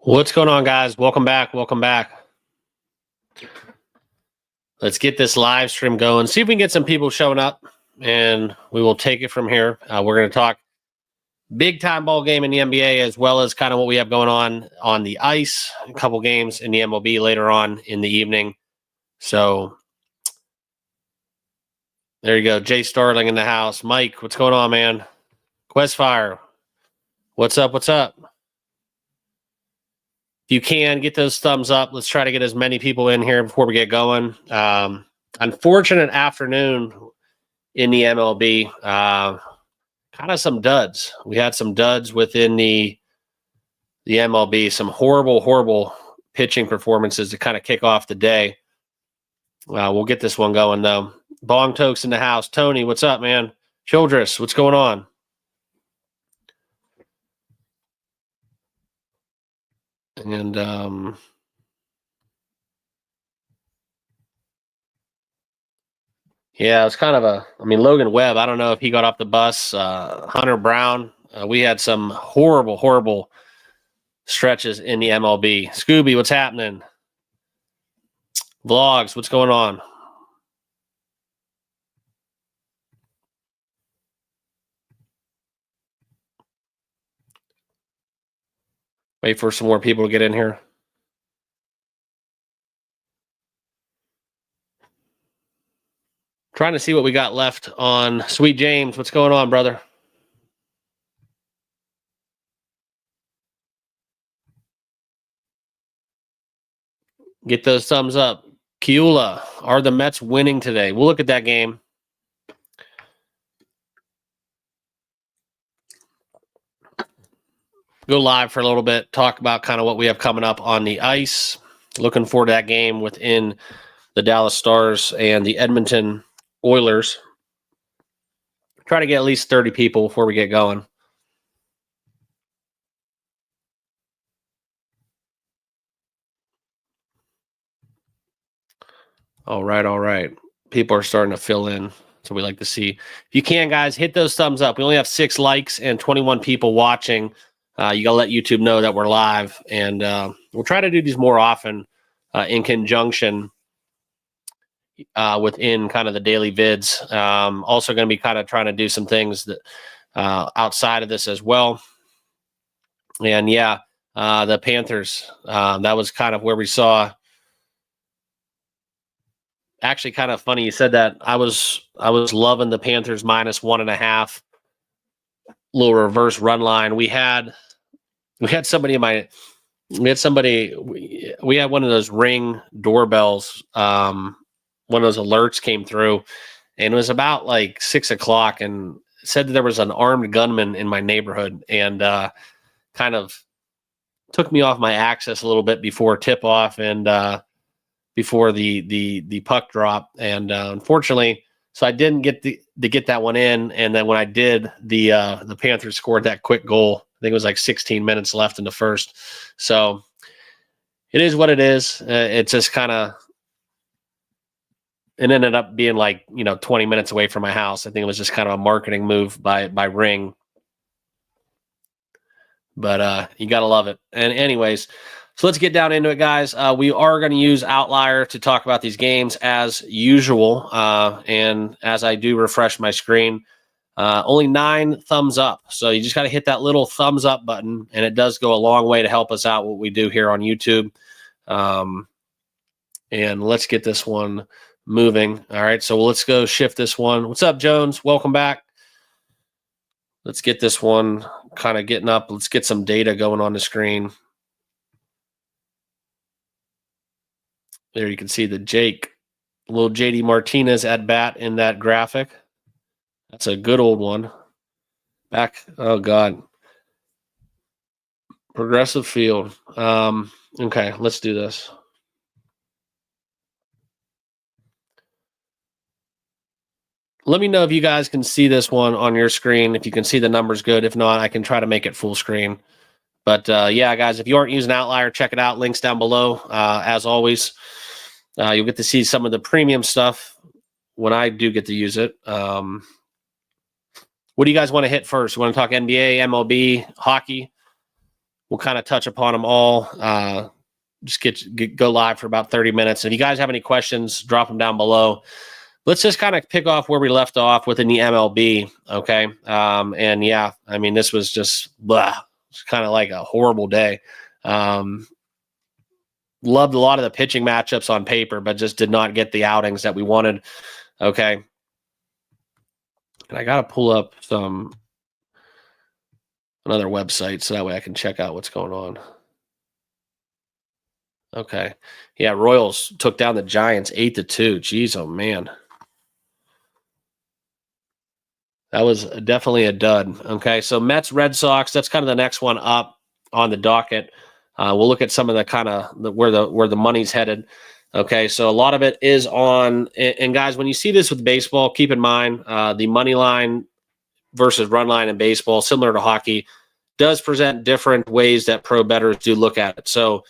What's going on, guys? Welcome back. Welcome back. Let's get this live stream going. See if we can get some people showing up, and we will take it from here. We're going to talk big time ball game in the NBA, as well as kind of what we have going on the ice. A couple games in the MLB later on in the evening. So there you go. Jay Starling in the house. Mike, what's going on, man? Questfire, what's up? What's up? If you can, get those thumbs up. Let's try to get as many people in here before we get going. Unfortunate afternoon in the MLB. Kind of some duds. We had some duds within the MLB. Some horrible pitching performances to kind of kick off the day. We'll get this one going, though. Bong Tokes in the house. Tony, what's up, man? Childress, what's going on? And yeah, it's kind of Logan Webb, I don't know if he got off the bus. Hunter Brown, we had some horrible stretches in the MLB. Scooby, what's happening? Vlogs, what's going on? Wait for some more people to get in here. Trying to see what we got left on Sweet James. What's going on, brother? Get those thumbs up. Keula, are the Mets winning today? We'll look at that game. Go live for a little bit, talk about kind of what we have coming up on the ice. Looking forward to that game within the Dallas Stars and the Edmonton Oilers. Try to get at least 30 people before we get going. All right. People are starting to fill in, so we like to see. If you can, guys, hit those thumbs up. We only have 6 likes and 21 people watching. You got to let YouTube know that we're live, and we'll try to do these more often in conjunction within kind of the daily vids. Also going to be kind of trying to do some things that outside of this as well. And yeah, the Panthers, that was kind of where we saw. Actually, kind of funny you said that. I was loving the Panthers -1.5. Little reverse run line. We had somebody in my. We had one of those Ring doorbells. One of those alerts came through, and it was about like 6 o'clock, and said that there was an armed gunman in my neighborhood, and kind of took me off my axis a little bit before tip off and before the puck drop, and unfortunately, so I didn't get to get that one in, and then when I did, the Panthers scored that quick goal. I think it was like 16 minutes left in the first, so it is what it is. It's just kind of. It ended up being like 20 minutes away from my house. I think it was just kind of a marketing move by Ring, but you gotta love it. And anyways, so let's get down into it, guys. We are going to use Outlier to talk about these games as usual. And as I do refresh my screen, only 9 thumbs up. So you just got to hit that little thumbs up button, and it does go a long way to help us out what we do here on YouTube. And let's get this one moving. All right, so let's go shift this one. What's up, Jones? Welcome back. Let's get this one kind of getting up. Let's get some data going on the screen. There you can see the little JD Martinez at bat in that graphic. That's a good old one. Back, oh God. Progressive Field. Okay, let's do this. Let me know if you guys can see this one on your screen. If you can see the numbers good. If not, I can try to make it full screen. But yeah, guys, if you aren't using Outlier, check it out. Links down below. As always, you'll get to see some of the premium stuff when I do get to use it. What do you guys want to hit first? You want to talk NBA, MLB, hockey? We'll kind of touch upon them all. Just go live for about 30 minutes. If you guys have any questions, drop them down below. Let's just kind of pick off where we left off within the MLB. Okay. And yeah, I mean, this was just it's kind of like a horrible day. Loved a lot of the pitching matchups on paper, but just did not get the outings that we wanted. Okay. And I got to pull up another website so that way I can check out what's going on. Okay. Yeah, Royals took down the Giants 8-2. Jeez, oh man. That was definitely a dud. Okay, so Mets, Red Sox, that's kind of the next one up on the docket. We'll look at some of the kind of where the money's headed. Okay, so a lot of it is on, and guys, when you see this with baseball, keep in mind the money line versus run line in baseball, similar to hockey, does present different ways that pro bettors do look at it. So,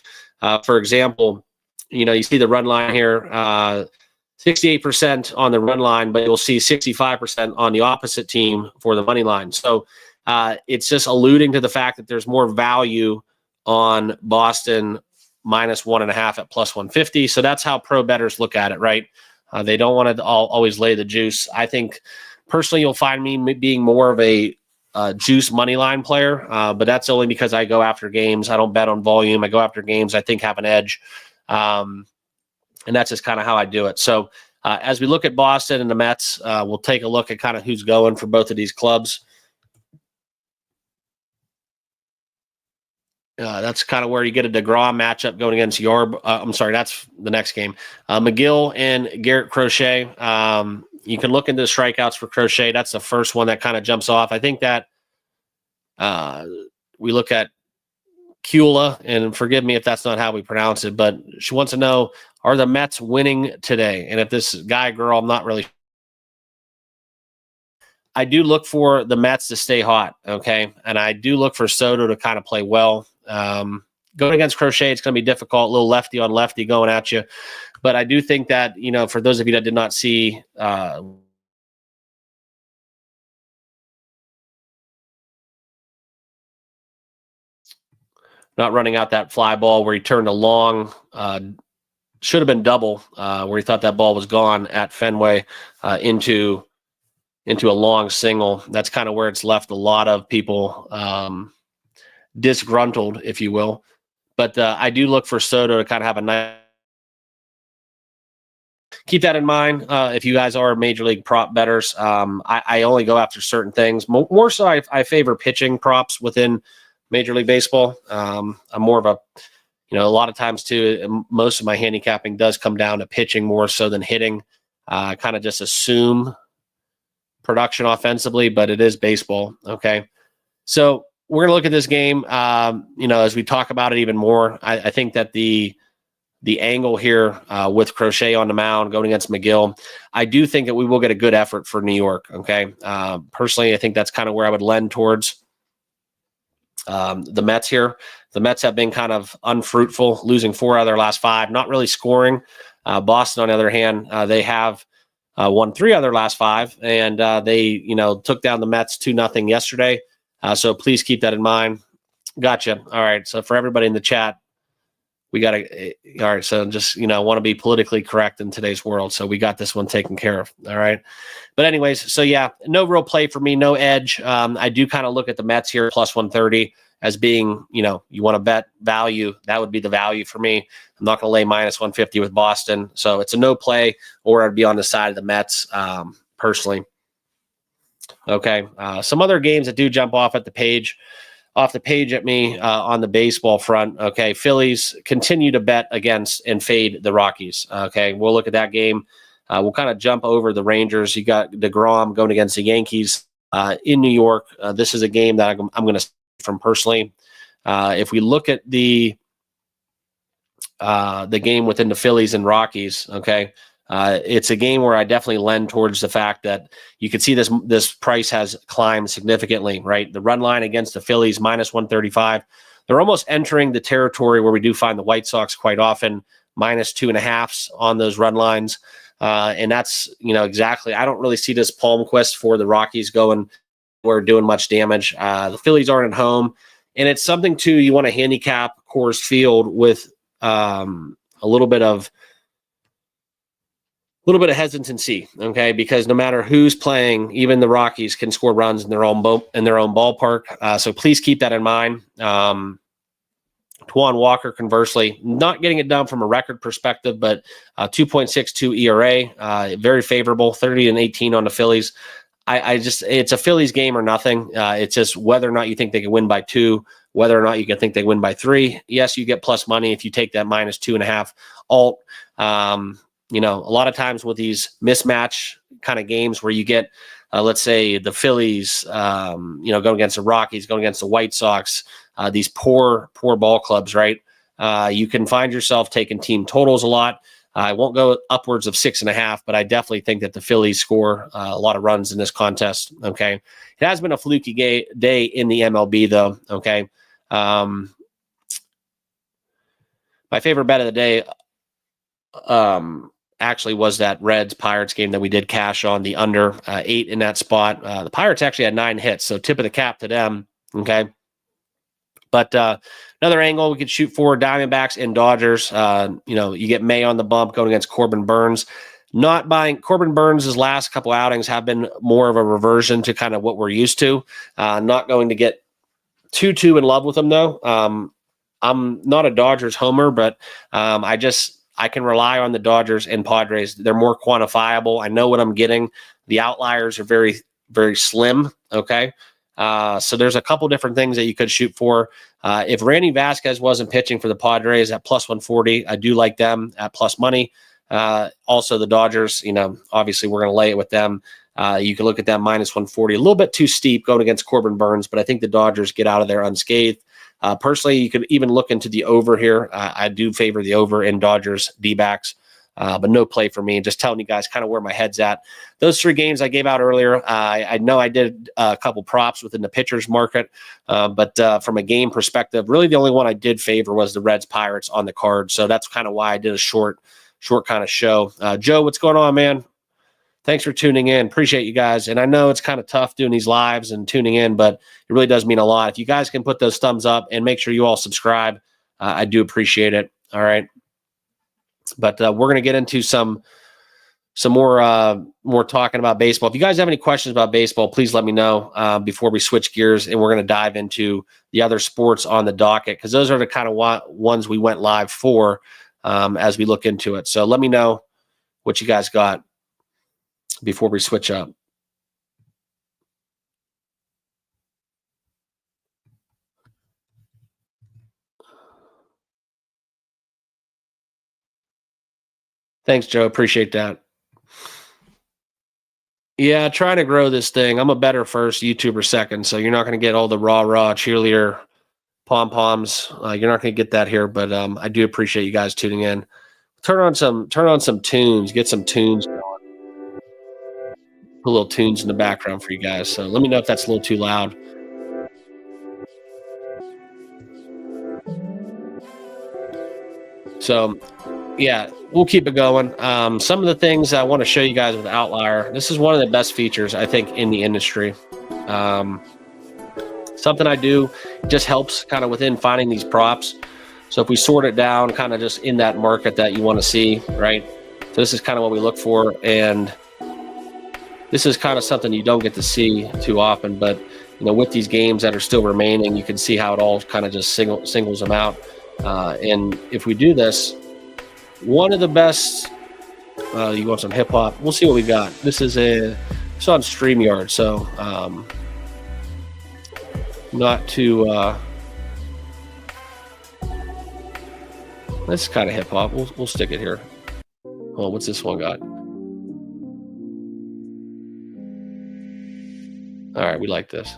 for example, you see the run line here, 68% on the run line, but you'll see 65% on the opposite team for the money line. So it's just alluding to the fact that there's more value on Boston -1.5 at +150. So that's how pro bettors look at it, right? They don't want to always lay the juice. I think personally, you'll find me being more of a juice money line player, but that's only because I go after games. I don't bet on volume. I go after games I think have an edge. And that's just kind of how I do it. So as we look at Boston and the Mets, we'll take a look at kind of who's going for both of these clubs. That's kind of where you get a DeGrom matchup going against I'm sorry, that's the next game. McGill and Garrett Crochet. You can look into the strikeouts for Crochet. That's the first one that kind of jumps off. I think that we look at Cula, and forgive me if that's not how we pronounce it, but she wants to know, are the Mets winning today? And if this guy, girl, I'm not really. I do look for the Mets to stay hot, okay? And I do look for Soto to kind of play well. Going against Crochet, it's going to be difficult, a little lefty on lefty going at you. But I do think that, for those of you that did not see not running out that fly ball where he turned a long, should have been double, where he thought that ball was gone at Fenway into a long single. That's kind of where it's left a lot of people disgruntled, if you will. But I do look for Soto to kind of have a nice. Keep that in mind if you guys are major league prop bettors. I only go after certain things. More so, I favor pitching props within Major League Baseball. I'm more of a, a lot of times too, most of my handicapping does come down to pitching more so than hitting. Kind of just assume production offensively, but it is baseball. Okay. So we're going to look at this game, as we talk about it even more. I think that the angle here with Crochet on the mound going against McGill, I do think that we will get a good effort for New York. Okay. Personally, I think that's kind of where I would lend towards the Mets here. The Mets have been kind of unfruitful, losing 4 out of their last 5, not really scoring. Boston, on the other hand, they have won 3 out of their last 5, and they, took down the Mets 2-0 yesterday. So please keep that in mind. Gotcha. All right. So for everybody in the chat, we got to, all right. So just, want to be politically correct in today's world. So we got this one taken care of. All right. But anyways, so yeah, no real play for me, no edge. I do kind of look at the Mets here +130 as being, you want to bet value. That would be the value for me. I'm not going to lay -150 with Boston. So it's a no play, or I'd be on the side of the Mets personally. Okay. Some other games that do jump off the page at me on the baseball front. Okay. Phillies continue to bet against and fade the Rockies. Okay. We'll look at that game. We'll kind of jump over the Rangers. You got DeGrom going against the Yankees in New York. This is a game that I'm going to from personally. If we look at the game within the Phillies and Rockies, okay, it's a game where I definitely lend towards the fact that you can see this price has climbed significantly, right? The run line against the Phillies -135. They're almost entering the territory where we do find the White Sox quite often, -2.5s on those run lines. And that's, exactly. I don't really see this Palmquist for the Rockies going or doing much damage. The Phillies aren't at home. And it's something too, you want to handicap Coors Field with a little bit of hesitancy, okay? Because no matter who's playing, even the Rockies can score runs in their own ballpark. So please keep that in mind. Twan Walker, conversely, not getting it done from a record perspective, but 2.62 ERA, very favorable, 30-18 on the Phillies. I just, it's a Phillies game or nothing. It's just whether or not you think they can win by 2, whether or not you can think they win by 3. Yes, you get plus money if you take that minus 2.5 alt. A lot of times with these mismatch kind of games where you get, let's say the Phillies, going against the Rockies, going against the White Sox, these poor ball clubs, right? You can find yourself taking team totals a lot. I won't go upwards of 6.5, but I definitely think that the Phillies score a lot of runs in this contest. Okay. It has been a fluky day in the MLB though. Okay. My favorite bet of the day, actually was that Reds Pirates game that we did cash on the under 8 in that spot. The Pirates actually had 9 hits, so tip of the cap to them. Okay. But another angle we could shoot for Diamondbacks and Dodgers. You get May on the bump going against Corbin Burns. Not buying Corbin Burns' last couple outings have been more of a reversion to kind of what we're used to. Not going to get too in love with him though. I'm not a Dodgers homer, but I can rely on the Dodgers and Padres. They're more quantifiable. I know what I'm getting. The outliers are very, very slim. Okay. So there's a couple different things that you could shoot for. If Randy Vasquez wasn't pitching for the Padres at plus 140, I do like them at plus money. Also the Dodgers, obviously we're going to lay it with them. You can look at that minus 140, a little bit too steep going against Corbin Burns, but I think the Dodgers get out of there unscathed. Personally, you could even look into the over here. I do favor the over in Dodgers D-backs, but no play for me. Just telling you guys kind of where my head's at. Those 3 games I gave out earlier, I know I did a couple props within the pitchers market, but from a game perspective, really the only one I did favor was the Reds Pirates on the card. So that's kind of why I did a short kind of show. Joe, what's going on, man? Thanks for tuning in. Appreciate you guys. And I know it's kind of tough doing these lives and tuning in, but it really does mean a lot. If you guys can put those thumbs up and make sure you all subscribe, I do appreciate it. All right. But we're going to get into some more talking about baseball. If you guys have any questions about baseball, please let me know before we switch gears, and we're going to dive into the other sports on the docket, because those are the kind of ones we went live for as we look into it. So let me know what you guys got before we switch up. Thanks, Joe. Appreciate that. Yeah, trying to grow this thing. I'm a better first, YouTuber second, so you're not going to get all the raw cheerleader pom-poms. You're not going to get that here, but I do appreciate you guys tuning in. Turn on some tunes, get some tunes going. Put little tunes in the background for you guys. So let me know if that's a little too loud. So yeah, we'll keep it going. Some of the things I want to show you guys with Outlier. This is one of the best features, I think, in the industry. Something I do just helps kind of within finding these props. So if we sort it down kind of just in that market that you want to see, right? So this is kind of what we look for. And this is kind of something you don't get to see too often, but with these games that are still remaining, you can see how it all kind of just singles them out. And if we do this, one of the best, you want some hip hop, we'll see what we got. This is it's on StreamYard, so not too, that's kind of hip hop. We'll stick it here. Oh, what's this one got? All right, we like this.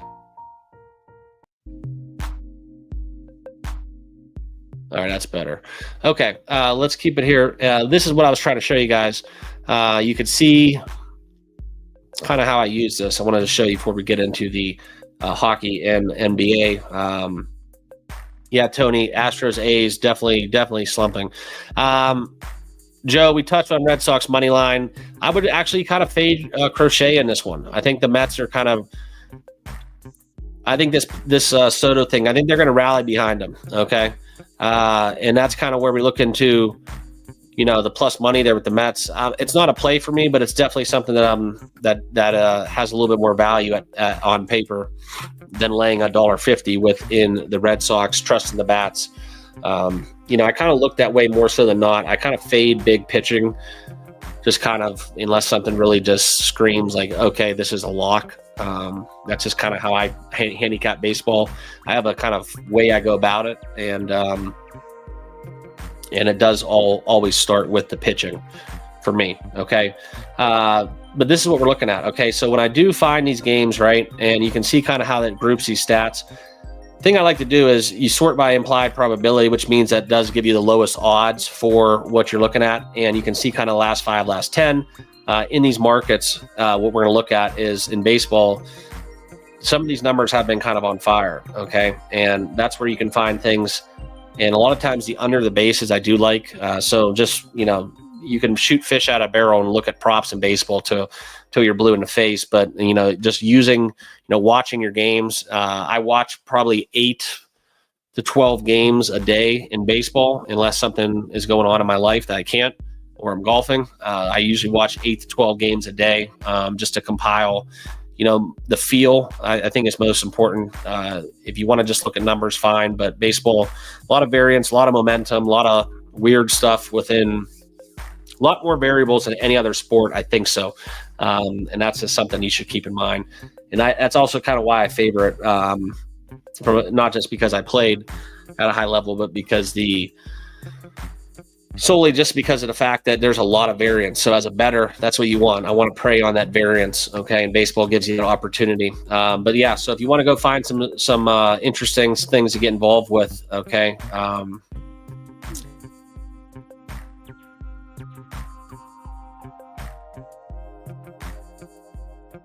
All right, that's better. Okay, let's keep it here. This is what I was trying to show you guys. You could see kind of how I use this. I wanted to show you before we get into the hockey and NBA. Yeah, Tony, Astros, A's, definitely slumping. Joe, we touched on Red Sox money line. I would actually kind of fade Crochet in this one. I think the Mets are kind of I think this Soto thing, I think they're going to rally behind him. Okay. And that's kind of where we look into, the plus money there with the Mets. It's not a play for me, but it's definitely something that has a little bit more value on paper than laying $1.50 within the Red Sox, trusting the bats. I kind of look that way more so than not. I kind of fade big pitching, just kind of, unless something really just screams like, okay, this is a lock. That's just kind of how I handicap baseball. I have a kind of way I go about it, and it does always start with the pitching for me. Okay. But this is what we're looking at. Okay. So when I do find these games, right, and you can see kind of how that groups these stats, thing I like to do is you sort by implied probability, which means that does give you the lowest odds for what you're looking at. And you can see kind of last 5, last 10 in these markets. What we're going to look at is in baseball, some of these numbers have been kind of on fire. Okay. And that's where you can find things. And a lot of times the under the bases I do like. So just, you can shoot fish out of a barrel and look at props in baseball till you're blue in the face. But, just using, watching your games. I watch probably 8 to 12 games a day in baseball, unless something is going on in my life that I can't, or I'm golfing. I usually watch 8 to 12 games a day just to compile, the feel. I think is most important. If you want to just look at numbers, fine. But baseball, a lot of variance, a lot of momentum, a lot of weird stuff within, a lot more variables than any other sport. I think so. And that's just something you should keep in mind. And that's also kind of why I favor it, from not just because I played at a high level, but solely just because of the fact that there's a lot of variance. So as a bettor, that's what you want. I want to prey on that variance. Okay. And baseball gives you an opportunity. But yeah, so if you want to go find some interesting things to get involved with, okay.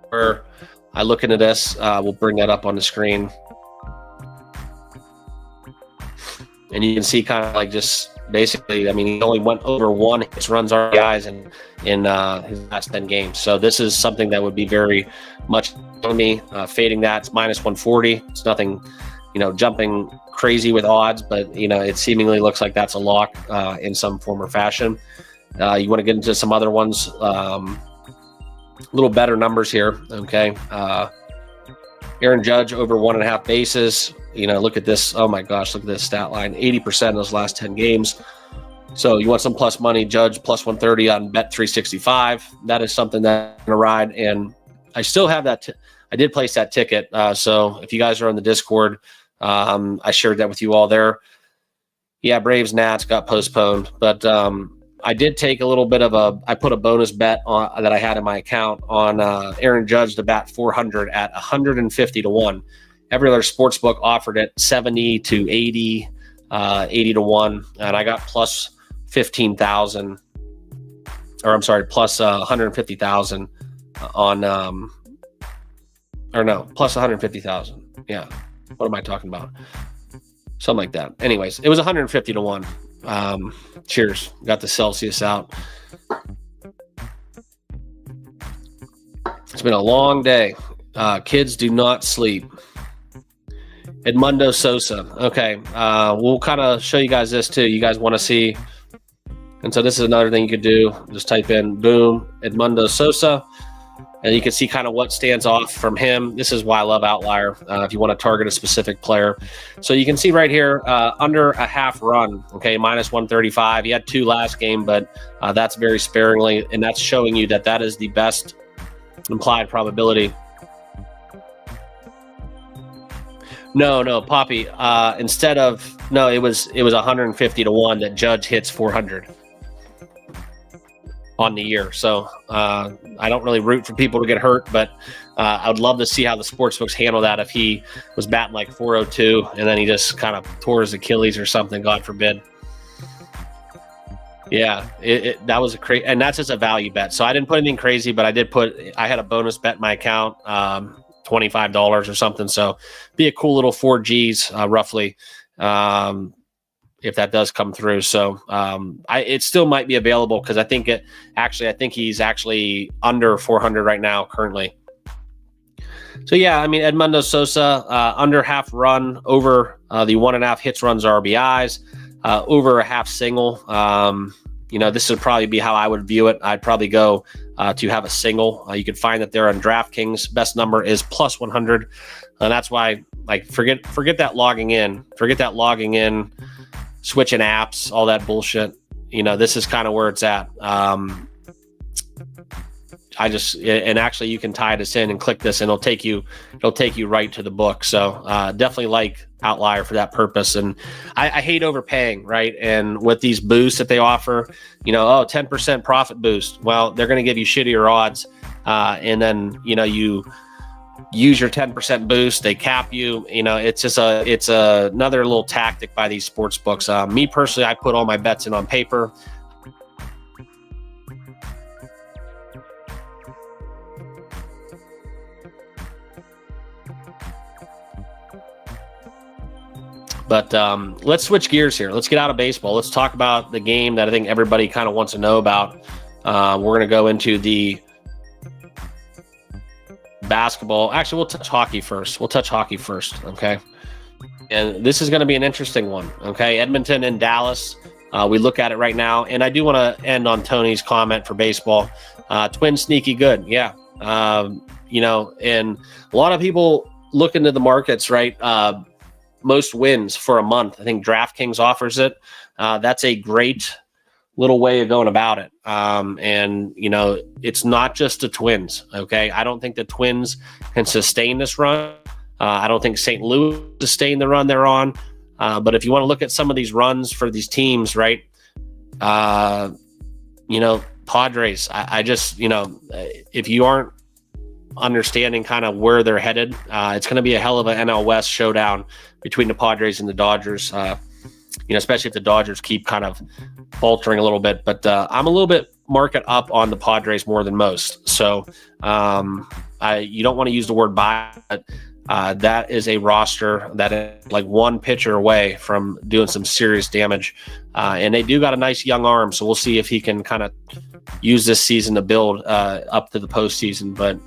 Where I look into this, we'll bring that up on the screen. And you can see kind of like just basically, he only went over 1 hits, runs, RBIs in his last 10 games. So this is something that would be very much on me. Fading that, it's minus 140. It's nothing, jumping crazy with odds, but, it seemingly looks like that's a lock in some form or fashion. You want to get into some other ones, little better numbers here. Okay. Aaron Judge over 1.5 bases. Look at this. Oh my gosh, look at this stat line. 80% of those last 10 games. So you want some plus money, Judge plus 130 on bet 365. That is something that's going to ride. And I still have that. I did place that ticket. So if you guys are on the Discord, I shared that with you all there. Braves Nats got postponed, but I did take a little bit of I put a bonus bet on that I had in my account on Aaron Judge to bat 400 at 150 to 1. Every other sports book offered it 70 to 80, 80 to 1, and I got plus 15,000, or I'm sorry, plus 150,000 on plus 150,000. Yeah, what am I talking about? Something like that. Anyways, it was 150 to 1. Cheers. Got the Celsius out. It's been a long day. Kids do not sleep. Edmundo Sosa. Okay. We'll kind of show you guys this too. You guys want to see. And so this is another thing you could do. Just type in boom, Edmundo Sosa. And you can see kind of what stands off from him. This is why I love Outlier, if you want to target a specific player. So you can see right here, under a half run, okay, minus 135. He had 2 last game, but that's very sparingly, and that's showing you that is the best implied probability. No, Poppy. It was 150 to 1 that Judge hits 400. On the year. So I don't really root for people to get hurt, but I would love to see how the sportsbooks handle that if he was batting like 402 and then he just kind of tore his Achilles or something, God forbid. Yeah, that was a crazy, and that's just a value bet. So I didn't put anything crazy, but I had a bonus bet in my account, $25 or something. So be a cool little 4Gs roughly. If that does come through. So it still might be available because I think he's actually under 400 right now currently. So yeah, I mean, Edmundo Sosa, under half run, over the 1.5 hits, runs, RBIs, over a half single. This would probably be how I would view it. I'd probably go to have a single. You can find that there on DraftKings. Best number is plus 100. And that's why, like, forget that logging in. Forget that logging in, switching apps, all that bullshit. This is kind of where it's at. And actually you can tie this in and click this and it'll take you right to the book. So definitely like Outlier for that purpose. And I hate overpaying, right? And with these boosts that they offer, 10% profit boost. Well, they're going to give you shittier odds. And then, you use your 10% boost, they cap you. It's another little tactic by these sports books. Me personally, I put all my bets in on paper. But let's switch gears here. Let's get out of baseball. Let's talk about the game that I think everybody kind of wants to know about. We're going to go into the basketball. Actually, we'll touch hockey first. Okay? And this is going to be an interesting one, okay? Edmonton and Dallas. We look at it right now. And I do want to end on Tony's comment for baseball. Twins sneaky good. Yeah. And a lot of people look into the markets, right? Most wins for a month. I think DraftKings offers it. That's a great little way of going about it. It's not just the Twins. Okay. I don't think the Twins can sustain this run. I don't think St. Louis sustain the run they're on. But if you want to look at some of these runs for these teams, right? Padres, I just, if you aren't understanding kind of where they're headed, it's going to be a hell of an NL West showdown between the Padres and the Dodgers, especially if the Dodgers keep kind of faltering a little bit. But I'm a little bit market up on the Padres more than most. So you don't want to use the word buy, but that is a roster that is like one pitcher away from doing some serious damage. And they do got a nice young arm, so we'll see if he can kind of use this season to build up to the postseason. But,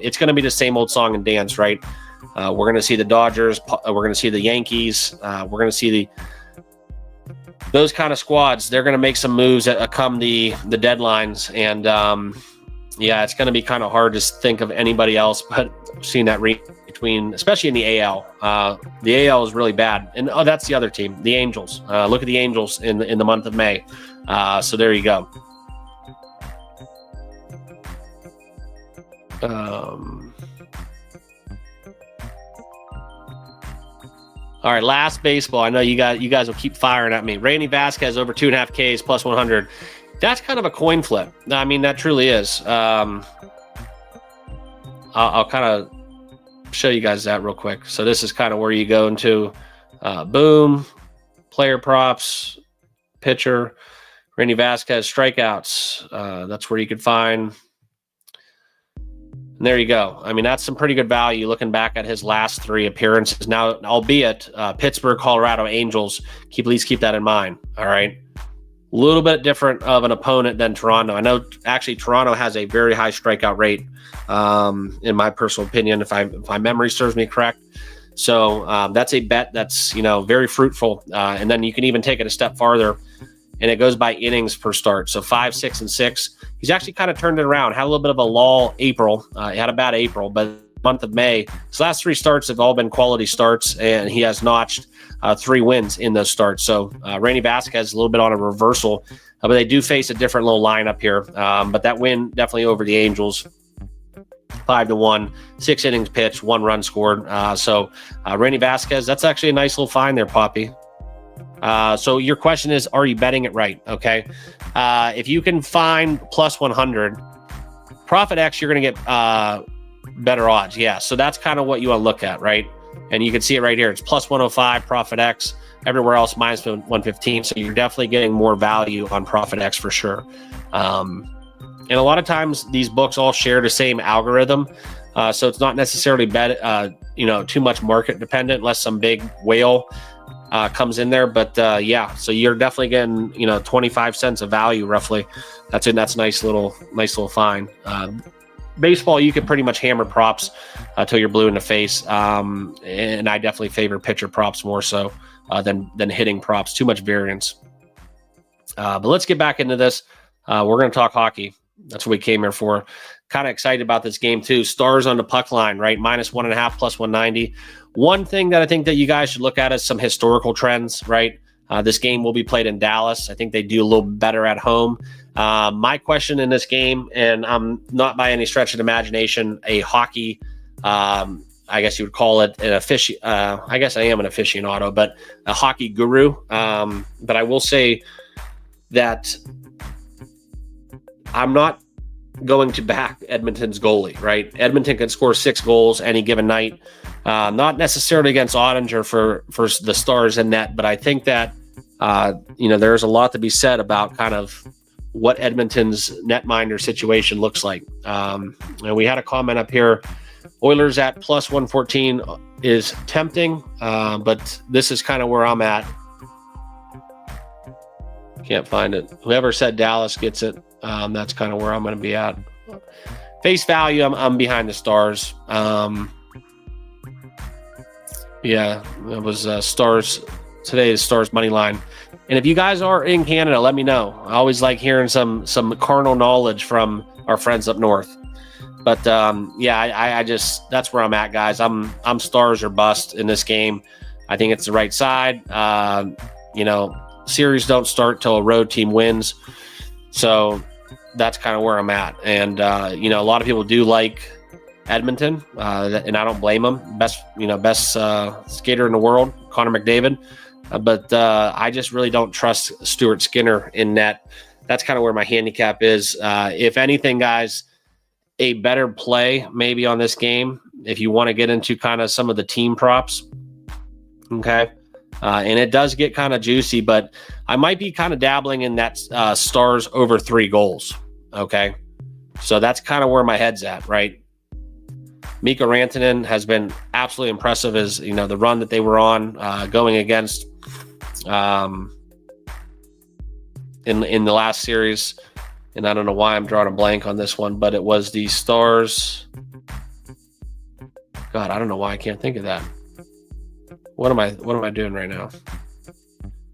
it's going to be the same old song and dance, right? We're going to see the Dodgers. We're going to see the Yankees. We're going to see those kind of squads. They're going to make some moves that come the deadlines. And, it's going to be kind of hard to think of anybody else, but seeing that between, especially in the AL. The AL is really bad. And that's the other team, the Angels. Look at the Angels in the month of May. So there you go. All right, last baseball. I know you guys will keep firing at me. Randy Vasquez over 2.5 Ks plus 100. That's kind of a coin flip. I mean, that truly is. I'll kind of show you guys that real quick. So this is kind of where you go into boom, player props, pitcher, Randy Vasquez strikeouts. That's where you could find. And there you go. I mean, that's some pretty good value looking back at his last 3 appearances. Now, albeit Pittsburgh, Colorado, Angels, please keep that in mind. All right. A little bit different of an opponent than Toronto. I know actually Toronto has a very high strikeout rate, in my personal opinion, if my memory serves me correct. So that's a bet that's, very fruitful. And then you can even take it a step farther, and it goes by innings per start. So 5, 6, and 6. He's actually kind of turned it around. Had a little bit of a lull April. He had a bad April, but month of May, his last 3 starts have all been quality starts, and he has notched 3 wins in those starts. So Randy Vasquez is a little bit on a reversal, but they do face a different little lineup here. But that win definitely over the Angels, 5-1, 6 innings pitched, 1 run scored. So Randy Vasquez, that's actually a nice little find there, Poppy. So your question is, are you betting it right? Okay. If you can find plus 100, Profit X, you're going to get better odds. Yeah. So that's kind of what you want to look at, right? And you can see it right here. It's plus 105, Profit X. Everywhere else, minus 115. So you're definitely getting more value on Profit X for sure. And a lot of times these books all share the same algorithm. So it's not necessarily too much market dependent unless some big whale comes in there. But so you're definitely getting 25 cents of value roughly. That's a nice little find. baseball, you can pretty much hammer props till you're blue in the face. And I definitely favor pitcher props more so than hitting props. Too much variance. But let's get back into this. We're going to talk hockey. That's what we came here for. Kind of excited about this game too. Stars on the puck line, right? -1.5, plus 190. One thing that I think that you guys should look at is some historical trends, right? This game will be played in Dallas. I think they do a little better at home. My question in this game, and I'm not by any stretch of the imagination a hockey, I guess you would call it an I guess I am an aficionado, but a hockey guru. But I will say that I'm not going to back Edmonton's goalie, right? Edmonton can score 6 goals any given night. Not necessarily against Ottinger for the Stars in net, but I think that, there's a lot to be said about kind of what Edmonton's netminder situation looks like. And we had a comment up here, Oilers at plus 114 is tempting, but this is kind of where I'm at. Can't find it. Whoever said Dallas gets it. That's kind of where I'm going to be at. Face value, I'm behind the Stars. Yeah, it was Stars today. Is Stars money line. And if you guys are in Canada, let me know. I always like hearing some carnal knowledge from our friends up north. But I just that's where I'm at, guys. I'm Stars or bust in this game. I think it's the right side. Series don't start till a road team wins, so that's kind of where I'm at. And a lot of people do like Edmonton, and I don't blame them. Best skater in the world, Connor McDavid. But I just really don't trust Stuart Skinner in net. That's kind of where my handicap is. If anything, guys, a better play maybe on this game if you want to get into kind of some of the team props. Okay. And it does get kind of juicy, but I might be kind of dabbling in that Stars over 3 goals. Okay. So that's kind of where my head's at, right? Mikko Rantanen has been absolutely impressive as, the run that they were on going against in the last series. And I don't know why I'm drawing a blank on this one, but it was the Stars. God, I don't know why I can't think of that. What am I doing right now?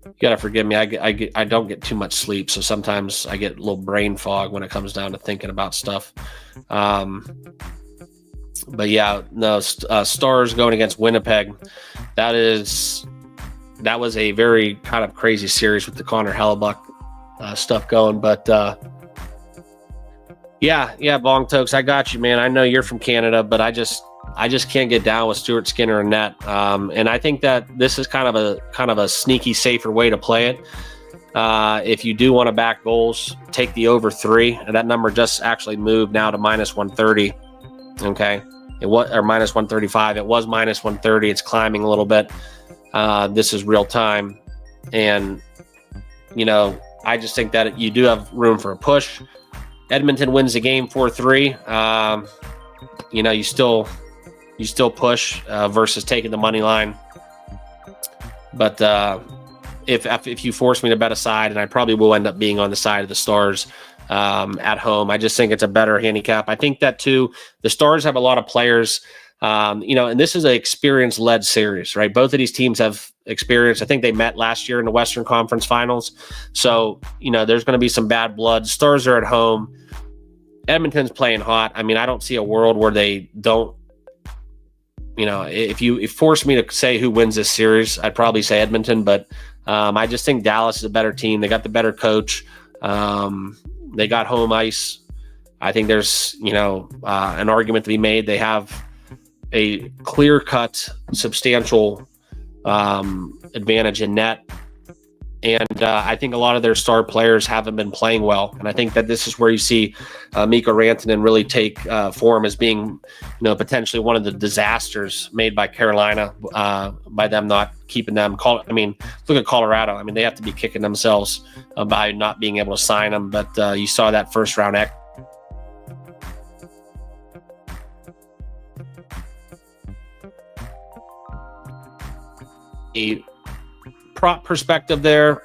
You gotta forgive me. I don't get too much sleep, so sometimes I get a little brain fog when it comes down to thinking about stuff. But yeah, no, Stars going against Winnipeg. That was a very kind of crazy series with the Connor Hellebuck stuff going. But yeah, Bong Tokes, I got you, man. I know you're from Canada, but I just can't get down with Stuart Skinner in net. And I think that this is kind of a sneaky, safer way to play it. If you do want to back goals, take the over 3, and that number just actually moved now to -130. Okay, it was or -135. It was -130. It's climbing a little bit. This is real time, and I just think that you do have room for a push. Edmonton wins the game 4-3. You still push versus taking the money line. But if you force me to bet a side, and I probably will end up being on the side of the Stars at home, I just think it's a better handicap. I think that too, the Stars have a lot of players, and this is an experience-led series, right? Both of these teams have experience. I think they met last year in the Western Conference Finals. So, there's going to be some bad blood. Stars are at home. Edmonton's playing hot. I mean, I don't see a world where they don't. If you force me to say who wins this series, I'd probably say Edmonton. But I just think Dallas is a better team. They got the better coach. They got home ice. I think there's, an argument to be made. They have a clear-cut, substantial advantage in net. And I think a lot of their star players haven't been playing well. And I think that this is where you see Mikko Rantanen really take form as being, potentially one of the disasters made by Carolina by them not keeping them. Look at Colorado. I mean, they have to be kicking themselves by not being able to sign them. But you saw that first round prop perspective there.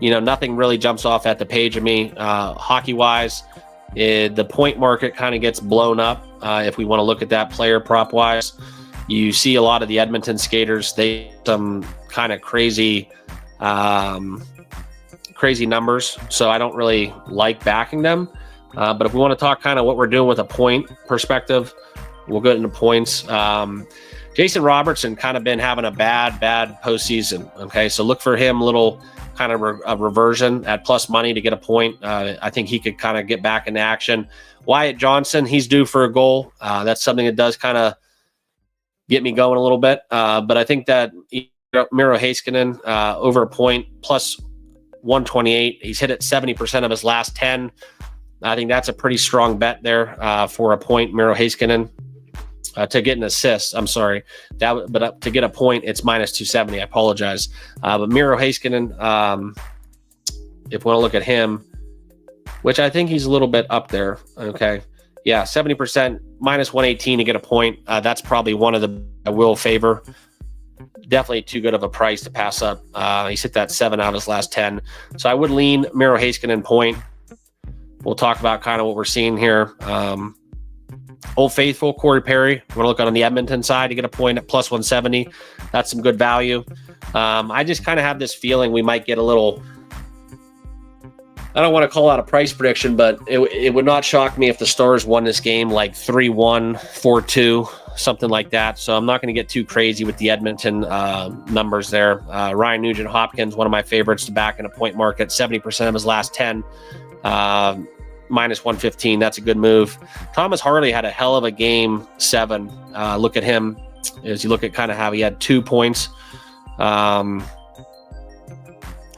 Nothing really jumps off at the page of me hockey wise. The point market kind of gets blown up if we want to look at that player prop wise. You see a lot of the Edmonton skaters, they some kind of crazy numbers, so I don't really like backing them. But if we want to talk kind of what we're doing with a point perspective, we'll go into points. Jason Robertson kind of been having a bad postseason. Okay, so look for him a little kind of a reversion at plus money to get a point. I think he could kind of get back into action. Wyatt Johnson, he's due for a goal. That's something that does kind of get me going a little bit. But I think that Miro Heiskanen over a point plus 128. He's hit it 70% of his last 10. I think that's a pretty strong bet there for a point. Miro Heiskanen to get an assist. I'm sorry, but to get a point, it's minus 270. I apologize. But Miro Heiskanen, if we want to look at him, which I think he's a little bit up there. Okay, yeah, 70% minus 118 to get a point. That's probably one of the I will favor. Definitely too good of a price to pass up. He's hit that 7 out of his last 10. So I would lean Miro Heiskanen point. We'll talk about kind of what we're seeing here. Old Faithful, Corey Perry. We're going to look on the Edmonton side to get a point at plus 170. That's some good value. I just kind of have this feeling we might get a little, I don't want to call out a price prediction, but it would not shock me if the Stars won this game like 3-1, 4-2, something like that. So I'm not going to get too crazy with the Edmonton numbers there. Ryan Nugent-Hopkins, one of my favorites to back in a point market, 70% of his last 10. Minus 115. That's a good move. Thomas Harley had a hell of a game 7. Look at him as you look at kind of how he had 2 points.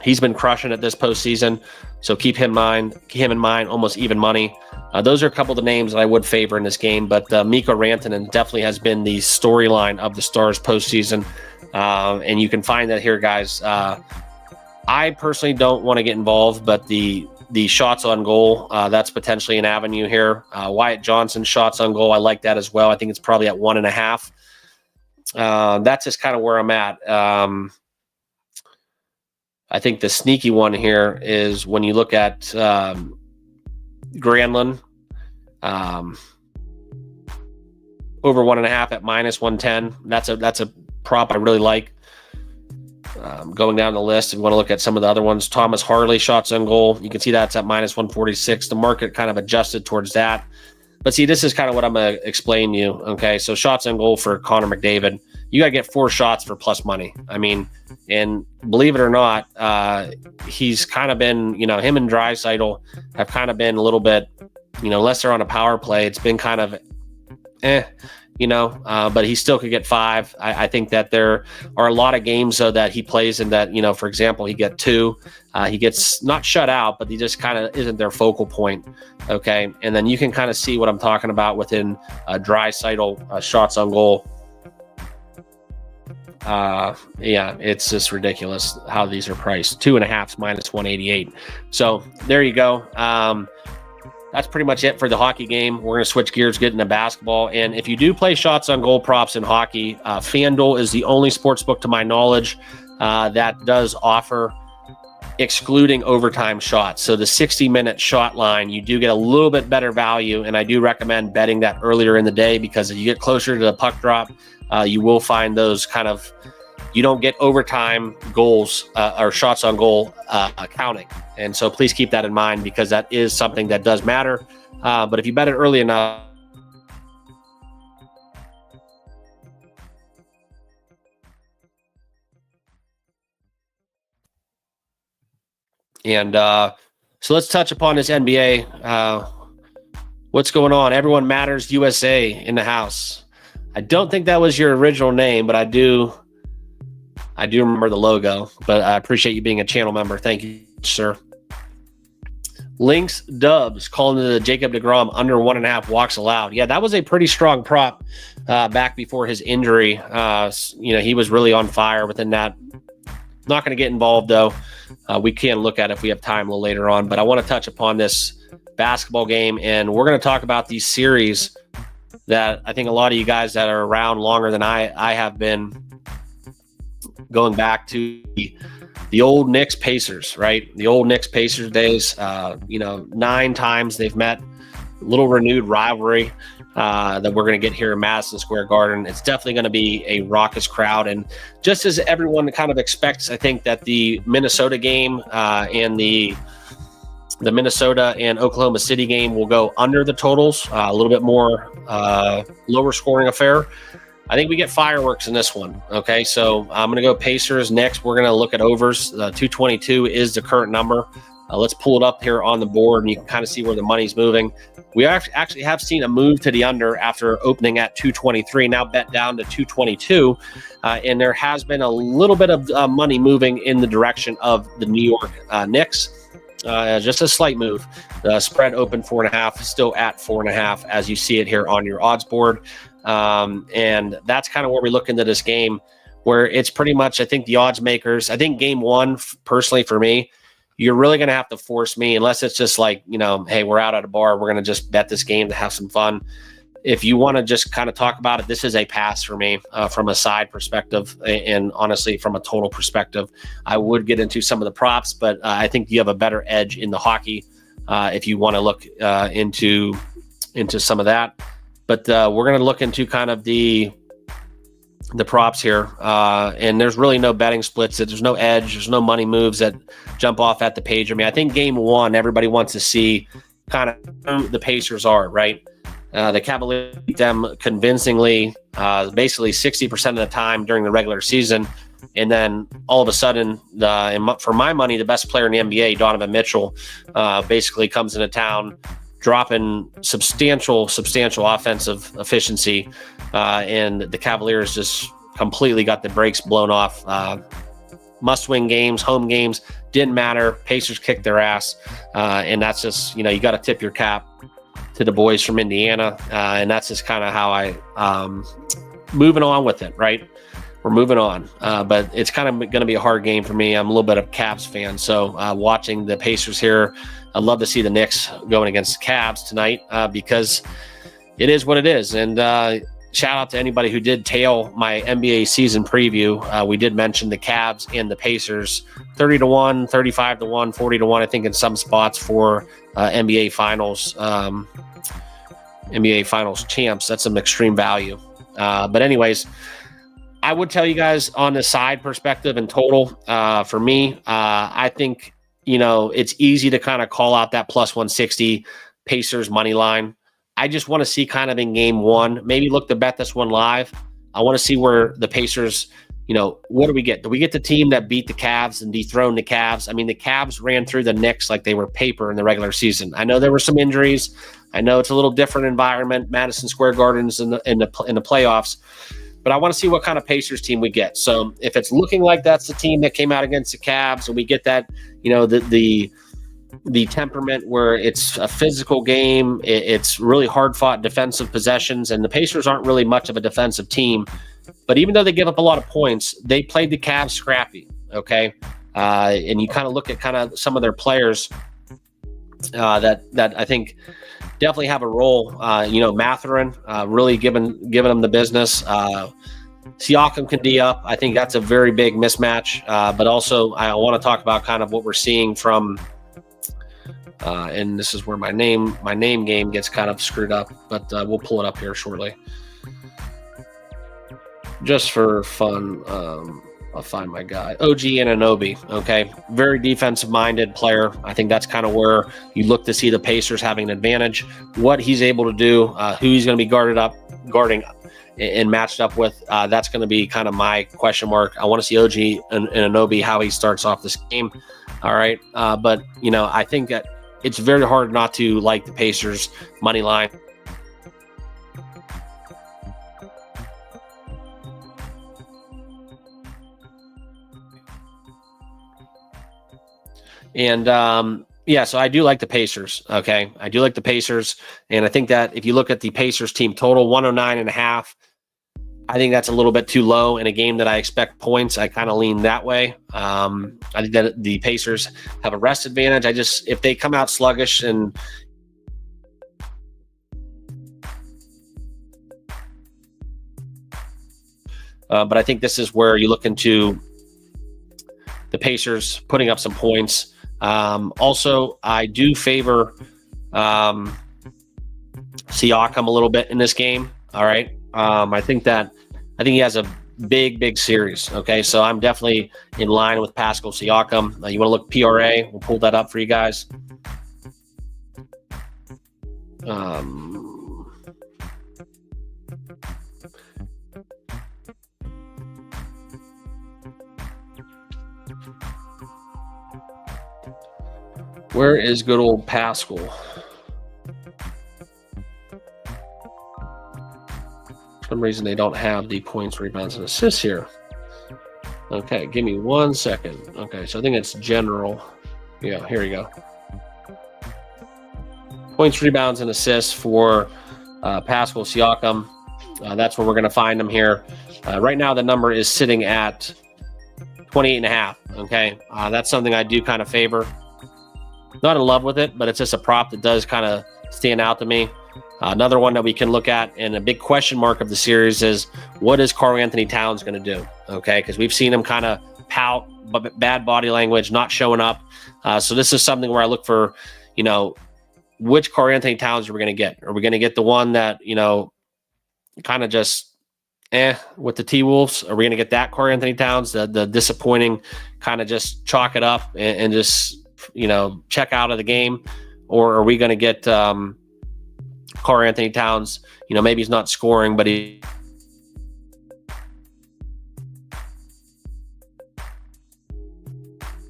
He's been crushing it this postseason. So keep him in mind, almost even money. Those are a couple of the names that I would favor in this game, but Mikko Rantanen definitely has been the storyline of the Stars postseason. And you can find that here, guys. I personally don't want to get involved, but the shots on goal, that's potentially an avenue here. Wyatt Johnson shots on goal, I like that as well. I think it's probably at 1.5. That's just kind of where I'm at. I think the sneaky one here is when you look at Granlund, over 1.5 at minus 110. That's a prop I really like. Going down the list, if you want to look at some of the other ones, Thomas Harley shots on goal, you can see that's at minus 146. The market kind of adjusted towards that. But see, this is kind of what I'm going to explain to you. Okay, so shots on goal for Connor McDavid, you got to get 4 shots for plus money. I mean, and believe it or not, he's kind of been, him and Draisaitl have kind of been a little bit, unless they're on a power play, it's been kind of but he still could get 5. I think that there are a lot of games though that he plays in that, for example, he get 2, he gets not shut out, but he just kind of isn't their focal point. Okay. And then you can kind of see what I'm talking about within Draisaitl shots on goal. It's just ridiculous how these are priced. 2.5 minus 188. So there you go. That's pretty much it for the hockey game. We're going to switch gears, get into basketball. And if you do play shots on goal props in hockey, FanDuel is the only sports book to my knowledge that does offer excluding overtime shots. So the 60-minute shot line, you do get a little bit better value. And I do recommend betting that earlier in the day because if you get closer to the puck drop, you will find those kind of, you don't get overtime goals or shots on goal counting. And so please keep that in mind because that is something that does matter. But if you bet it early enough, and so let's touch upon this NBA. What's going on? Everyone Matters USA in the house. I don't think that was your original name, but I do remember the logo, but I appreciate you being a channel member. Thank you, sir. Lynx Dubs calling the Jacob deGrom under 1.5 walks allowed. Yeah, that was a pretty strong prop back before his injury. He was really on fire within that. Not going to get involved, though. We can look at it if we have time a little later on, but I want to touch upon this basketball game, and we're going to talk about these series that I think a lot of you guys that are around longer than I have been, going back to the old Knicks Pacers, right? The old Knicks Pacers days, 9 times they've met. little renewed rivalry that we're going to get here in Madison Square Garden. It's definitely going to be a raucous crowd. And just as everyone kind of expects, I think that the Minnesota game and the Minnesota and Oklahoma City game will go under the totals, a little bit more lower scoring affair. I think we get fireworks in this one. Okay, so I'm going to go Pacers next. We're going to look at overs. 222 is the current number. Let's pull it up here on the board, and you can kind of see where the money's moving. We actually have seen a move to the under after opening at 223, now bet down to 222. And there has been a little bit of money moving in the direction of the New York Knicks. Just a slight move. The spread open 4.5, still at 4.5 as you see it here on your odds board. And that's kind of where we look into this game, where it's pretty much, I think the odds makers, I think game one, personally for me, you're really going to have to force me, unless it's just like, hey, we're out at a bar, we're going to just bet this game to have some fun. If you want to just kind of talk about it, this is a pass for me from a side perspective, and honestly from a total perspective. I would get into some of the props, but I think you have a better edge in the hockey if you want to look into some of that. But we're going to look into kind of the props here, and there's really no betting splits. There's no edge. There's no money moves that jump off at the page. I mean, I think game one, everybody wants to see kind of who the Pacers are, right? The Cavaliers beat them convincingly, basically 60% of the time during the regular season. And then all of a sudden, for my money, the best player in the NBA, Donovan Mitchell, basically comes into town, dropping substantial offensive efficiency, and the Cavaliers just completely got the brakes blown off. Must-win games, home games, didn't matter. Pacers kicked their ass, and that's just, you got to tip your cap to the boys from Indiana, and that's just kind of how I moving on with it, right? We're moving on, but it's kind of going to be a hard game for me. I'm a little bit of a Cavs fan, so watching the Pacers here, I'd love to see the Knicks going against the Cavs tonight because it is what it is. And shout out to anybody who did tail my NBA season preview. We did mention the Cavs and the Pacers, 30-1, 35-1, 40-1, I think in some spots for NBA Finals champs. That's some extreme value. But anyways, I would tell you guys on the side perspective and total, for me, I think, it's easy to kind of call out that plus 160 Pacers money line. I just want to see kind of in game one, maybe look to bet this one live. I want to see where the Pacers, what do we get? Do we get the team that beat the Cavs and dethroned the Cavs? I mean, the Cavs ran through the Knicks like they were paper in the regular season. I know there were some injuries. I know it's a little different environment, Madison Square Gardens in the playoffs. But I want to see what kind of Pacers team we get. So if it's looking like that's the team that came out against the Cavs, and we get that, the temperament where it's a physical game, it's really hard-fought defensive possessions, and the Pacers aren't really much of a defensive team. But even though they give up a lot of points, they played the Cavs scrappy, okay? And you kind of look at kind of some of their players that I think definitely have a role. Mathurin really giving them the business. Siakam can D up. I think that's a very big mismatch. But also, I want to talk about kind of what we're seeing from. And this is where my name game gets kind of screwed up. But we'll pull it up here shortly, just for fun. I'll find my guy, OG Anunoby. Okay, very defensive-minded player. I think that's kind of where you look to see the Pacers having an advantage. What he's able to do, who he's going to be guarding, and matched up with. That's going to be kind of my question mark. I want to see OG Anunoby, how he starts off this game. All right, but I think that it's very hard not to like the Pacers money line. And so I do like the Pacers. Okay, I do like the Pacers, and I think that if you look at the Pacers team total, 109.5, I think that's a little bit too low in a game that I expect points. I kind of lean that way. I think that the Pacers have a rest advantage. If they come out sluggish and but I think this is where you look into the Pacers putting up some points. Also, I do favor Siakam a little bit in this game. All right. I think he has a big series. Okay. So I'm definitely in line with Pascal Siakam. You want to look PRA? We'll pull that up for you guys. Where is good old Pascal? For some reason, they don't have the points, rebounds, and assists here. Okay, give me 1 second. Okay, so I think it's general. Yeah, here we go. Points, rebounds, and assists for Pascal Siakam. That's where we're going to find him here. Right now, the number is sitting at 28.5. Okay, that's something I do kind of favor. Not in love with it, but it's just a prop that does kind of stand out to me. Another one that we can look at, and a big question mark of the series is, what is Karl-Anthony Towns going to do? Okay, because we've seen him kind of pout, bad body language, not showing up. So this is something where I look for, which Karl-Anthony Towns are we going to get? Are we going to get the one that, kind of just with the T-Wolves? Are we going to get that Karl-Anthony Towns, the disappointing kind of just chalk it up and just, check out of the game? Or are we going to get Karl-Anthony Towns, maybe he's not scoring, but I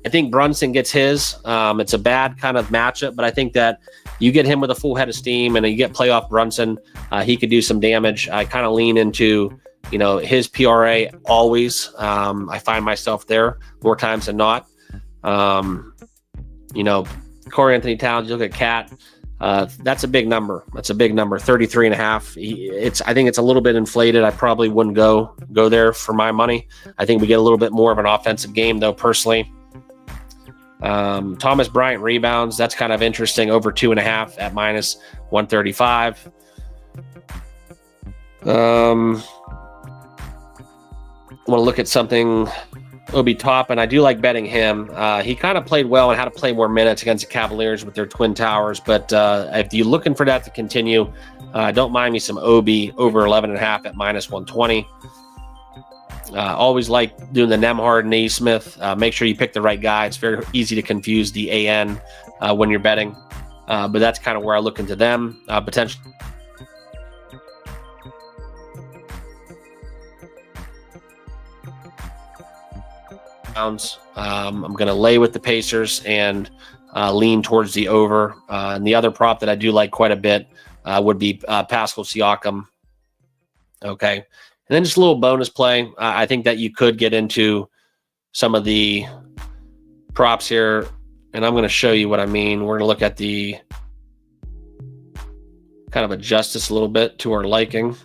think Brunson gets his. It's a bad kind of matchup, but I think that you get him with a full head of steam and you get playoff Brunson, he could do some damage. I kind of lean into, his PRA always. I find myself there more times than not. Karl-Anthony Towns, you look at Cat, that's a big number. 33.5. I think it's a little bit inflated. I probably wouldn't go there for my money. I think we get a little bit more of an offensive game though, personally. Thomas Bryant rebounds, that's kind of interesting, over 2.5 at minus 135. Want to look at something, Obi Toppin. I do like betting him. He kind of played well and had to play more minutes against the Cavaliers with their Twin Towers. But if you're looking for that to continue, don't mind me some Obi over 11.5 at minus 120. Always like doing the Nemhard and Naismith. Make sure you pick the right guy. It's very easy to confuse the AN when you're betting. But that's kind of where I look into them. Potentially. I'm going to lay with the Pacers and lean towards the over. And the other prop that I do like quite a bit would be Pascal Siakam. Okay. And then just a little bonus play. I think that you could get into some of the props here, and I'm going to show you what I mean. We're going to look at the kind of adjust this a little bit to our liking.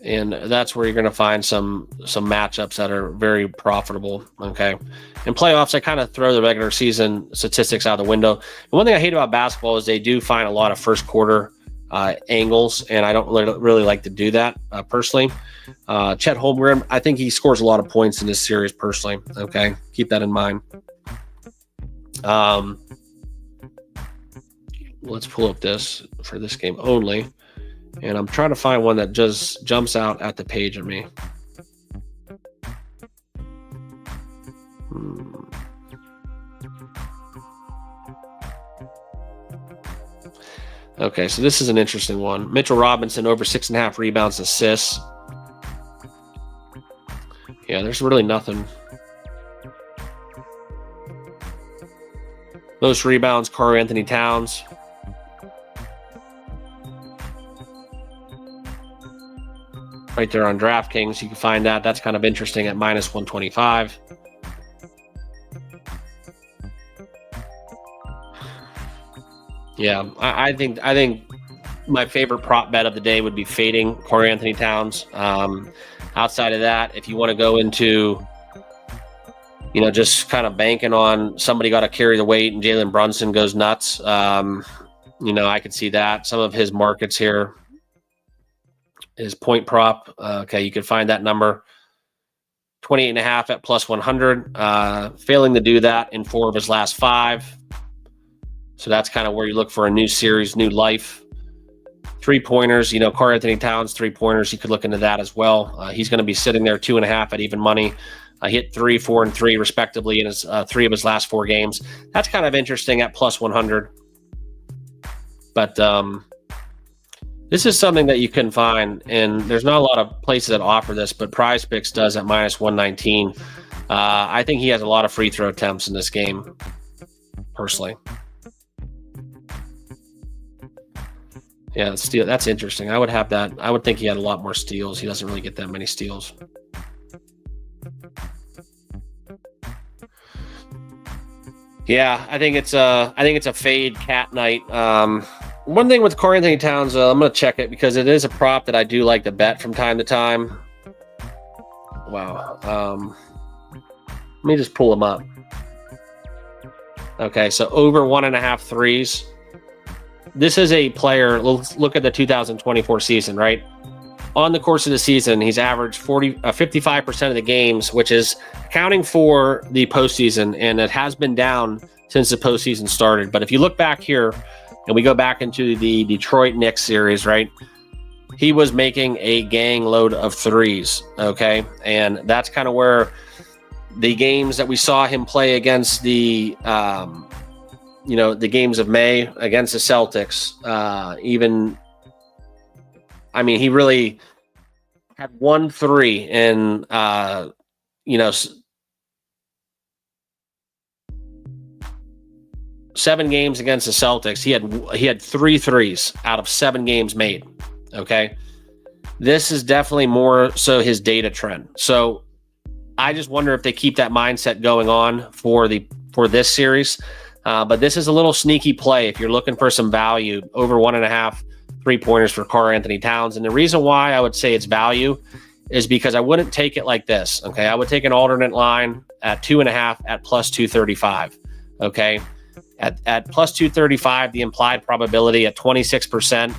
And that's where you're going to find some matchups that are very profitable. Okay. In playoffs, I kind of throw the regular season statistics out the window. And one thing I hate about basketball is they do find a lot of first quarter angles, and I don't really like to do that personally. Chet Holmgren, I think he scores a lot of points in this series personally. Okay. Keep that in mind. Let's pull up this for this game only. And I'm trying to find one that just jumps out at the page at me. Okay, so this is an interesting one. Mitchell Robinson over 6.5 rebounds, assists. Yeah, there's really nothing. Most rebounds, Karl-Anthony Towns. Right there on DraftKings, you can find that. That's kind of interesting at minus 125. Yeah, I think my favorite prop bet of the day would be fading Karl-Anthony Towns. Outside of that, if you want to go into, just kind of banking on somebody got to carry the weight and Jalen Brunson goes nuts, I could see that. Some of his markets here. His point prop. Okay, you can find that number 28.5 at plus 100. Failing to do that in 4 of his last 5. So that's kind of where you look for a new series, new life. 3-pointers, Karl Anthony Towns, 3-pointers. You could look into that as well. He's going to be sitting there 2.5 at even money. Hit 3, 4, and 3 respectively in his 3 of his last 4 games. That's kind of interesting at plus 100. But this is something that you can find, and there's not a lot of places that offer this, but Prize Picks does at minus 119. I think he has a lot of free throw attempts in this game, personally. Yeah, steal. That's interesting. I would have that. I would think he had a lot more steals. He doesn't really get that many steals. Yeah, I think it's a fade cat night. One thing with Karl Anthony Towns, I'm going to check it because it is a prop that I do like to bet from time to time. Wow. Let me just pull him up. Okay, so over 1.5 threes. This is a player. Let's look at the 2024 season, right? On the course of the season, he's averaged 55% of the games, which is accounting for the postseason, and it has been down since the postseason started. But if you look back here, and we go back into the Detroit Knicks series, right? He was making a gang load of threes, okay? And that's kind of where the games that we saw him play against the games of May against the Celtics, he really had 1 3 in, 7 games against the Celtics. He had 3 threes out of 7 games made. Okay. This is definitely more so his data trend. So I just wonder if they keep that mindset going on for this series. But this is a little sneaky play if you're looking for some value, over 1.5 3-pointers for Karl Anthony Towns. And the reason why I would say it's value is because I wouldn't take it like this. Okay. I would take an alternate line at 2.5 at plus 235. Okay. At plus 235, the implied probability at 26%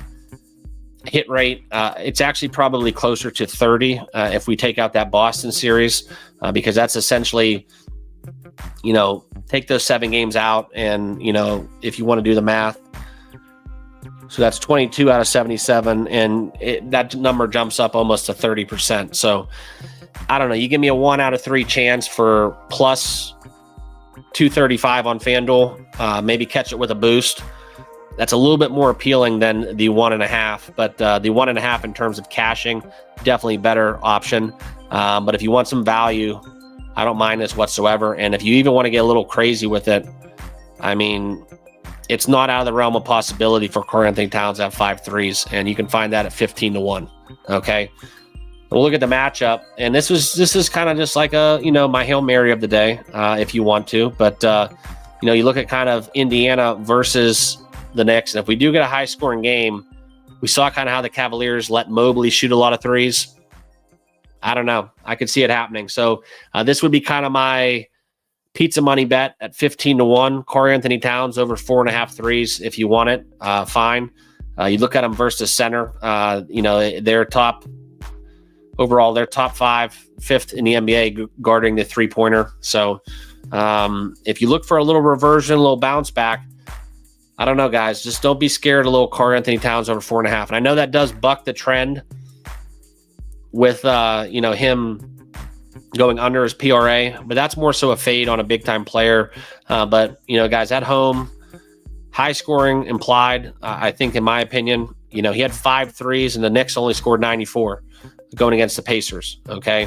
hit rate, it's actually probably closer to 30 if we take out that Boston series, because that's essentially, take those 7 games out, and if you want to do the math, so that's 22 out of 77, and that number jumps up almost to 30%. So I don't know. You give me a 1 out of 3 chance for plus 235 on FanDuel, maybe catch it with a boost. That's a little bit more appealing than the 1.5, but the 1.5 in terms of cashing, definitely better option. But if you want some value, I don't mind this whatsoever. And if you even want to get a little crazy with it, it's not out of the realm of possibility for Karl Anthony Towns to have 5 threes, and you can find that at 15-1. Okay. We'll look at the matchup, and this is kind of just like a my Hail Mary of the day, if you want to. But you look at kind of Indiana versus the Knicks, and if we do get a high scoring game, we saw kind of how the Cavaliers let Mobley shoot a lot of threes. I don't know. I could see it happening. So this would be kind of my pizza money bet at 15-1. Karl Anthony Towns over 4.5 threes if you want it. Fine. You look at them versus center. They're top. Overall, they're top 5, 5th in the NBA guarding the 3-pointer. So if you look for a little reversion, a little bounce back, I don't know, guys. Just don't be scared. A little Karl Anthony Towns over 4.5. And I know that does buck the trend with him going under his PRA, but that's more so a fade on a big-time player. But guys, at home, high scoring implied. I think, in my opinion, he had 5 threes, and the Knicks only scored 94. Going against the Pacers. Okay.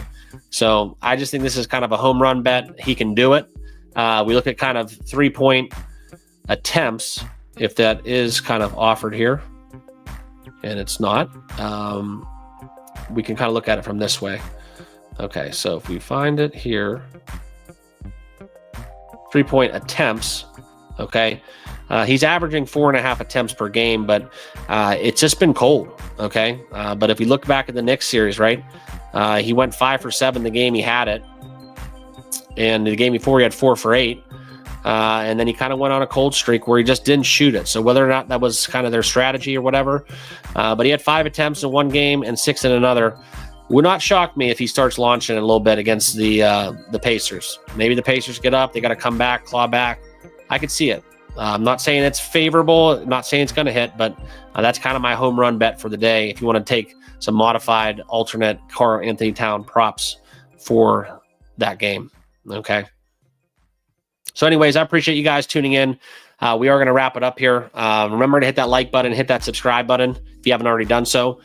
So I just think this is kind of a home run bet. He can do it. We look at kind of 3-point attempts, if that is kind of offered here, and it's not. We can kind of look at it from this way. Okay. So if we find it here, 3-point attempts. Okay. He's averaging 4.5 attempts per game, but it's just been cold. Okay. But if we look back at the Knicks series, right, he went 5 for 7 the game he had it. And the game before he had 4 for 8. And then he kind of went on a cold streak where he just didn't shoot it. So whether or not that was kind of their strategy or whatever, but he had 5 attempts in one game and 6 in another. Would not shock me if he starts launching a little bit against the Pacers. Maybe the Pacers get up. They got to come back, claw back. I could see it. I'm not saying it's favorable, I'm not saying it's going to hit, but that's kind of my home run bet for the day. If you want to take some modified alternate Karl-Anthony Towns props for that game. Okay. So anyways, I appreciate you guys tuning in. We are going to wrap it up here. Remember to hit that like button, hit that subscribe button if you haven't already done so.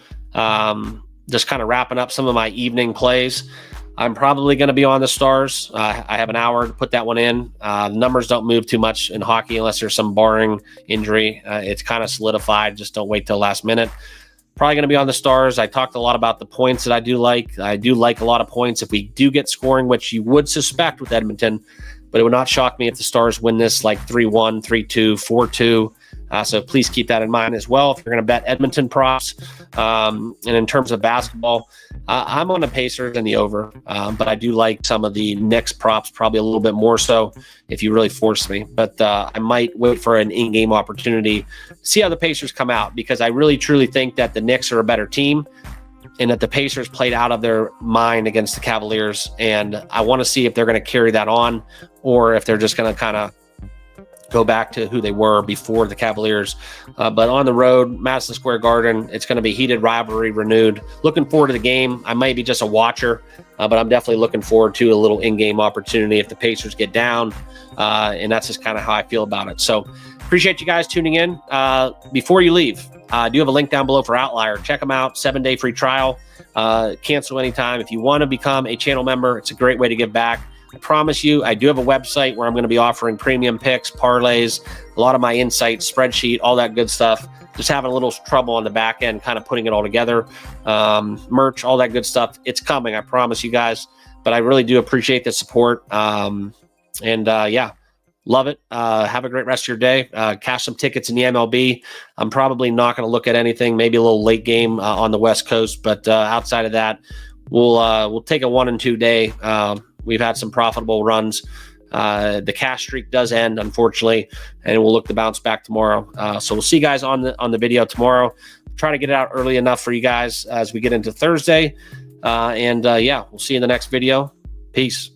Just kind of wrapping up some of my evening plays. I'm probably going to be on the Stars. I have an hour to put that one in. Numbers don't move too much in hockey unless there's some barring injury. It's kind of solidified. Just don't wait till last minute. Probably going to be on the Stars. I talked a lot about the points that I do like. I do like a lot of points if we do get scoring, which you would suspect with Edmonton. But it would not shock me if the Stars win this like 3-1, 3-2, 4-2. So please keep that in mind as well if you're going to bet Edmonton props. And in terms of basketball, I'm on the Pacers and the over. But I do like some of the Knicks props, probably a little bit more so if you really force me. But I might wait for an in-game opportunity, see how the Pacers come out, because I really, truly think that the Knicks are a better team, and that the Pacers played out of their mind against the Cavaliers. And I want to see if they're going to carry that on or if they're just going to kind of go back to who they were before the Cavaliers. But on the road, Madison Square Garden, it's going to be heated rivalry renewed. Looking forward to the game. I might be just a watcher, but I'm definitely looking forward to a little in-game opportunity if the Pacers get down. And that's just kind of how I feel about it. So appreciate you guys tuning in. Before you leave, I do have a link down below for Outlier. Check them out. 7-day free trial. Cancel anytime. If you want to become a channel member, it's a great way to give back. I promise you, I do have a website where I'm going to be offering premium picks, parlays, a lot of my insights, spreadsheet, all that good stuff. Just having a little trouble on the back end, kind of putting it all together. Merch, all that good stuff. It's coming. I promise you guys. But I really do appreciate the support. Yeah. Love it. Have a great rest of your day. Cash some tickets in the MLB. I'm probably not going to look at anything, maybe a little late game on the West Coast, but outside of that, we'll take a 1 and 2 day. We've had some profitable runs. The cash streak does end, unfortunately, and we'll look to bounce back tomorrow. So we'll see you guys on the video tomorrow. Try to get it out early enough for you guys as we get into Thursday. Yeah, we'll see you in the next video. Peace.